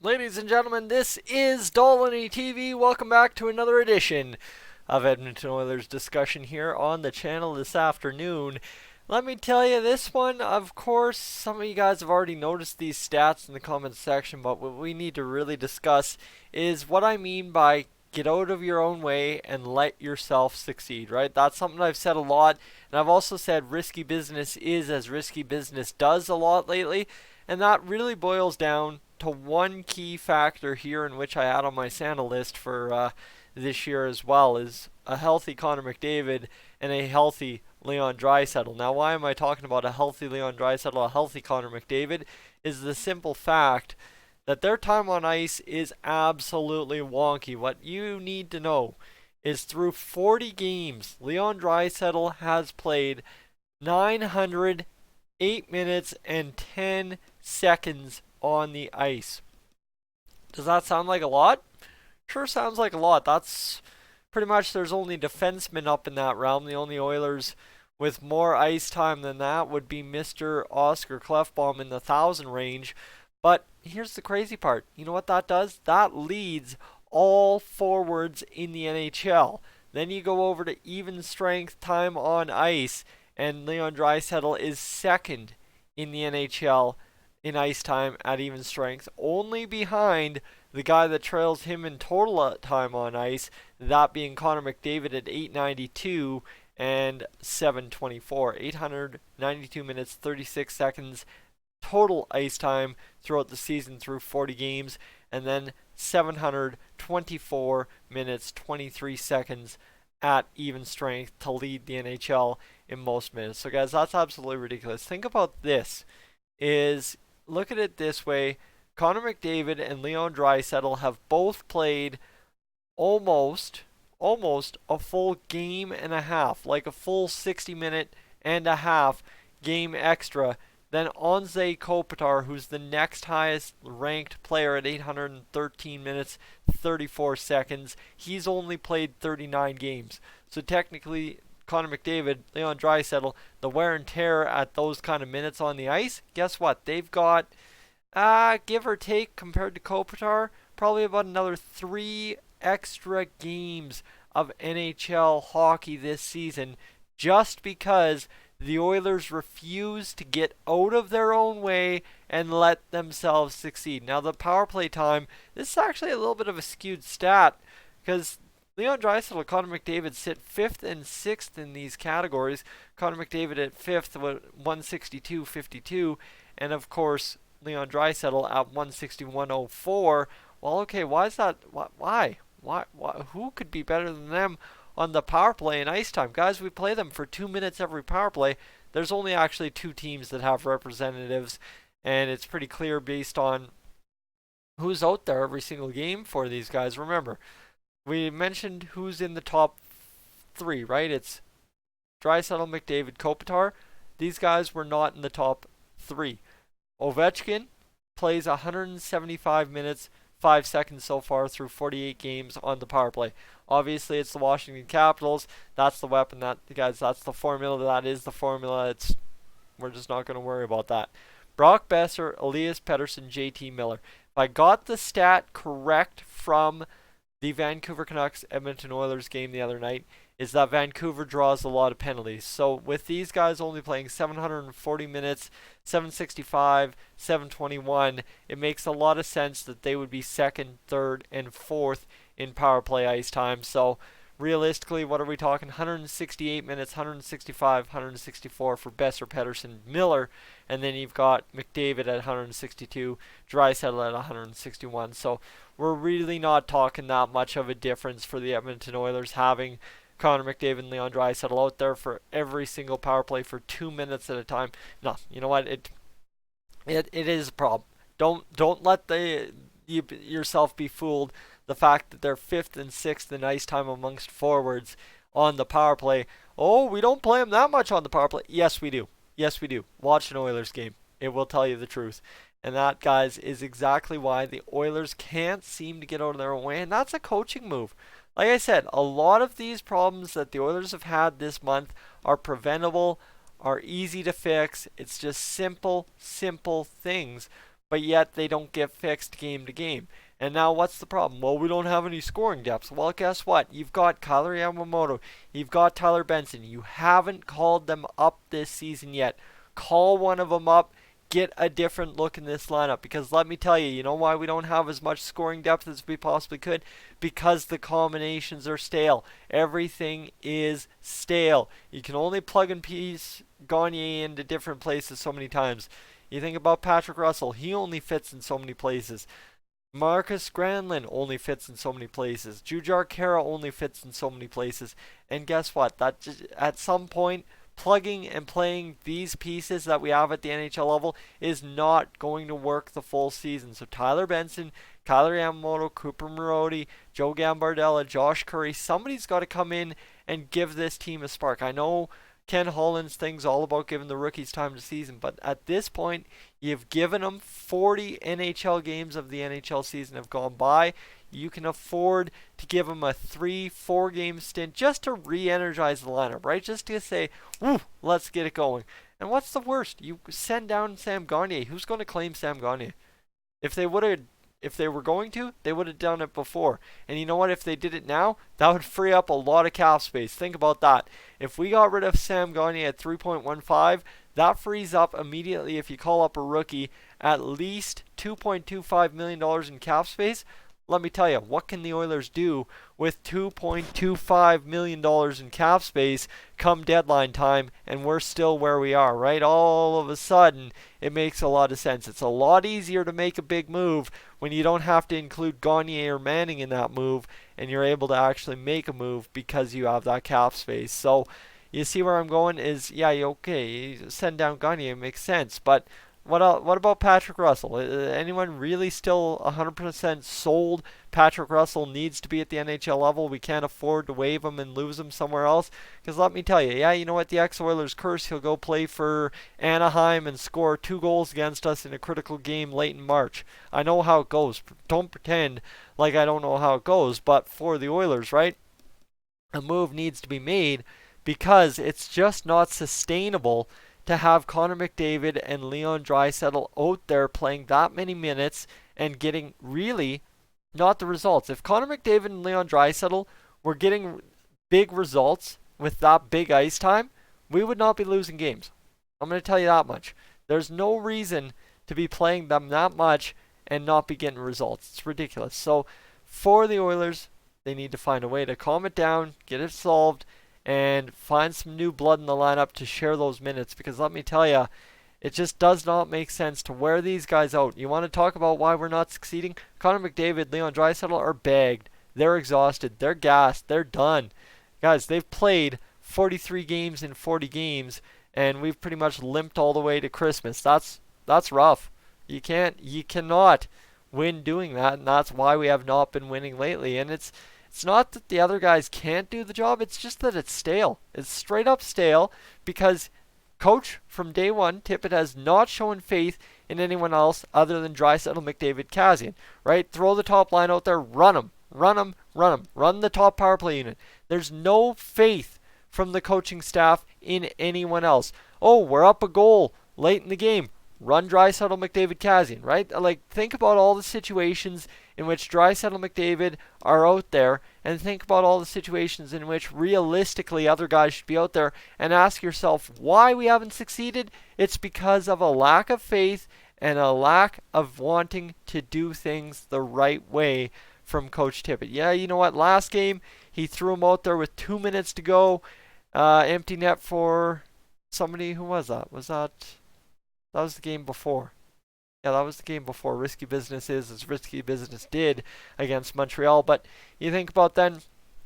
Ladies and gentlemen, this is Dolynny TV. Welcome back to another edition of Edmonton Oilers discussion here on the channel this afternoon. Let me tell you, this one, of course, some of you guys have already noticed these stats in the comments section, but what we need to really discuss is what I mean by get out of your own way and let yourself succeed, right? That's something I've said a lot, and I've also said risky business is as risky business does a lot lately, and that really boils down to one key factor here in which I add on my Santa list for this year as well is a healthy Connor McDavid and a healthy Leon Draisaitl. Now, why am I talking about a healthy Leon Draisaitl, a healthy Connor McDavid? Is the simple fact that their time on ice is absolutely wonky. What you need to know is through 40 games, Leon Draisaitl has played 908 minutes and 10 seconds on the ice. Does that sound like a lot? Sure sounds like a lot. That's pretty much, there's only defensemen up in that realm. The only Oilers with more ice time than that would be Mr. Oscar Klefbom in the 1,000 range. But here's the crazy part. You know what that does? That leads all forwards in the NHL. Then you go over to even strength time on ice, and Leon Draisaitl is second in the NHL in ice time at even strength, only behind the guy that trails him in total time on ice, that being Connor McDavid at 892 and 724. 892 minutes, 36 seconds total ice time throughout the season through 40 games, and then 724 minutes, 23 seconds at even strength to lead the NHL in most minutes. So guys, that's absolutely ridiculous. Think about this, look at it this way. Connor McDavid and Leon Draisaitl have both played almost a full game and a half, like a full 60-minute and a half game extra. Then Anze Kopitar, who's the next highest ranked player at 813 minutes, 34 seconds, he's only played 39 games. So technically, Connor McDavid, Leon Draisaitl, the wear and tear at those kind of minutes on the ice, guess what? They've got, give or take, compared to Kopitar, probably about another 3 extra games of NHL hockey this season, just because the Oilers refuse to get out of their own way and let themselves succeed. Now, the power play time, this is actually a little bit of a skewed stat, because Leon Draisaitl and Connor McDavid sit 5th and 6th in these categories. Connor McDavid at 5th with 162.52, and of course Leon Draisaitl at 161.04. Well, okay, why is that? Why? Who could be better than them on the power play and ice time? Guys, we play them for 2 minutes every power play. There's only actually 2 teams that have representatives, and it's pretty clear based on who's out there every single game for these guys. Remember, we mentioned who's in the top 3, right? It's Draisaitl, McDavid, Kopitar. These guys were not in the top 3. Ovechkin plays 175 minutes, 5 seconds so far through 48 games on the power play. Obviously, it's the Washington Capitals. That's the weapon. Guys, that's the formula. That is the formula. We're just not going to worry about that. Brock Besser, Elias Pettersson, JT Miller. If I got the stat correct from the Vancouver Canucks Edmonton Oilers game the other night, is that Vancouver draws a lot of penalties. So with these guys only playing 740 minutes, 765, 721, it makes a lot of sense that they would be 2nd, 3rd, and 4th in power play ice time. So realistically, what are we talking? 168 minutes, 165, 164 for Besser, Pettersson, Miller, and then you've got McDavid at 162, Draisaitl at 161. So we're really not talking that much of a difference for the Edmonton Oilers having Connor McDavid and Leon Draisaitl out there for every single power play for 2 minutes at a time. No, you know what? It is a problem. Don't let yourself be fooled. The fact that they're 5th and 6th in ice time amongst forwards on the power play. Oh, we don't play them that much on the power play. Yes, we do. Yes, we do. Watch an Oilers game. It will tell you the truth. And that, guys, is exactly why the Oilers can't seem to get out of their own way. And that's a coaching move. Like I said, a lot of these problems that the Oilers have had this month are preventable, are easy to fix. It's just simple things. but yet they don't get fixed game to game. And now what's the problem? Well, we don't have any scoring depth. Well, guess what? You've got Kailer Yamamoto. You've got Tyler Benson. You haven't called them up this season yet. Call one of them up. Get a different look in this lineup, because let me tell you, you know why we don't have as much scoring depth as we possibly could? Because the combinations are stale. Everything is stale. You can only plug and piece Gagne into different places so many times. You think about Patrick Russell, he only fits in so many places. Marcus Granlund only fits in so many places. Jujhar Khaira only fits in so many places. And guess what? That just, at some point, plugging and playing these pieces that we have at the NHL level is not going to work the full season. So Tyler Benson, Kailer Yamamoto, Cooper Marody, Joe Gambardella, Josh Curry, somebody's got to come in and give this team a spark. I know Ken Holland's thing's all about giving the rookies time to season, but at this point, you've given them 40 NHL games of the NHL season have gone by. You can afford to give them a 3-4 game stint just to re-energize the lineup, right? Just to say, woo, let's get it going. And what's the worst? You send down Sam Gagner. Who's going to claim Sam Gagner? If they were going to, they would have done it before. And you know what? If they did it now, that would free up a lot of cap space. Think about that. If we got rid of Sam Gagner at 3.15, that frees up immediately, if you call up a rookie, at least $2.25 million in cap space. Let me tell you, what can the Oilers do with $2.25 million in cap space come deadline time, and we're still where we are, right? All of a sudden, it makes a lot of sense. It's a lot easier to make a big move when you don't have to include Gagne or Manning in that move, and you're able to actually make a move because you have that cap space. So, you see where I'm going is, yeah, okay, you send down Gagne, it makes sense, but what about Patrick Russell? Anyone really still 100% sold Patrick Russell needs to be at the NHL level? We can't afford to waive him and lose him somewhere else. Because let me tell you, yeah, you know what? The ex-Oilers curse. He'll go play for Anaheim and score 2 goals against us in a critical game late in March. I know how it goes. Don't pretend like I don't know how it goes. But for the Oilers, right? A move needs to be made because it's just not sustainable to have Connor McDavid and Leon Draisaitl out there playing that many minutes and getting really not the results. If Connor McDavid and Leon Draisaitl were getting big results with that big ice time, we would not be losing games. I'm going to tell you that much. There's no reason to be playing them that much and not be getting results. It's ridiculous. So for the Oilers, they need to find a way to calm it down, get it solved, and find some new blood in the lineup to share those minutes, because let me tell you, it just does not make sense to wear these guys out. You want to talk about why we're not succeeding? Connor McDavid, Leon Draisaitl are bagged. They're exhausted. They're gassed. They're done. Guys, they've played 43 games in 40 games, and we've pretty much limped all the way to Christmas. That's rough. You cannot win doing that, and that's why we have not been winning lately. And it's not that the other guys can't do the job, it's just that it's stale. It's straight up stale because coach from day one, Tippett, has not shown faith in anyone else other than Draisaitl, McDavid, Kassian, right? Throw the top line out there, run them. Run the top power play unit. There's no faith from the coaching staff in anyone else. Oh, we're up a goal late in the game. Run Draisaitl, McDavid, Kassian, right? Like, think about all the situations in which Draisaitl, McDavid are out there, and think about all the situations in which realistically other guys should be out there, and ask yourself why we haven't succeeded. It's because of a lack of faith and a lack of wanting to do things the right way from Coach Tippett. Yeah, you know what? Last game, he threw him out there with 2 minutes to go. Empty net for somebody. Who was that? That was the game before. Yeah, that was the game before. Risky business is as risky business did against Montreal. But you think about then,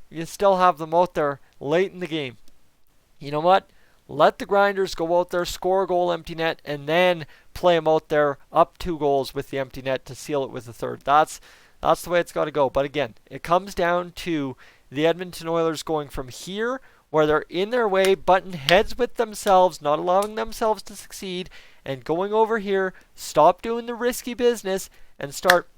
you still have them out there late in the game. You know what? Let the grinders go out there, score a goal, empty net, and then play them out there up 2 goals with the empty net to seal it with the third. That's the way it's got to go. But again, it comes down to the Edmonton Oilers going from here, where they're in their way, butting heads with themselves, not allowing themselves to succeed, and going over here, stop doing the risky business, and start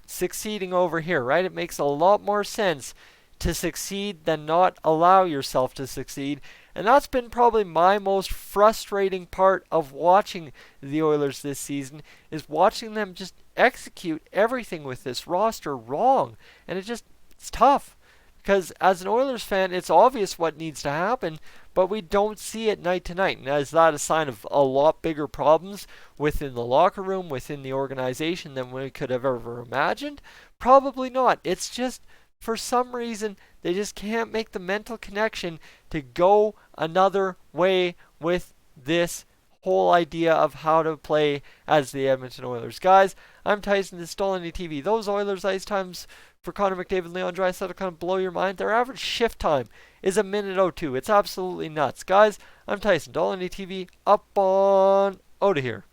succeeding over here, right? It makes a lot more sense to succeed than not allow yourself to succeed. And that's been probably my most frustrating part of watching the Oilers this season, is watching them just execute everything with this roster wrong. And it's tough. Because as an Oilers fan, it's obvious what needs to happen, but we don't see it night to night. And is that a sign of a lot bigger problems within the locker room, within the organization than we could have ever imagined? Probably not. It's just, for some reason, they just can't make the mental connection to go another way with this whole idea of how to play as the Edmonton Oilers. Guys, I'm Tyson, this is Dolynny TV. Those Oilers ice times for Connor McDavid, Leon Draisaitl kind of blow your mind. Their average shift time is 1:02. It's absolutely nuts. Guys, I'm Tyson, Dolynny TV, up on out of here.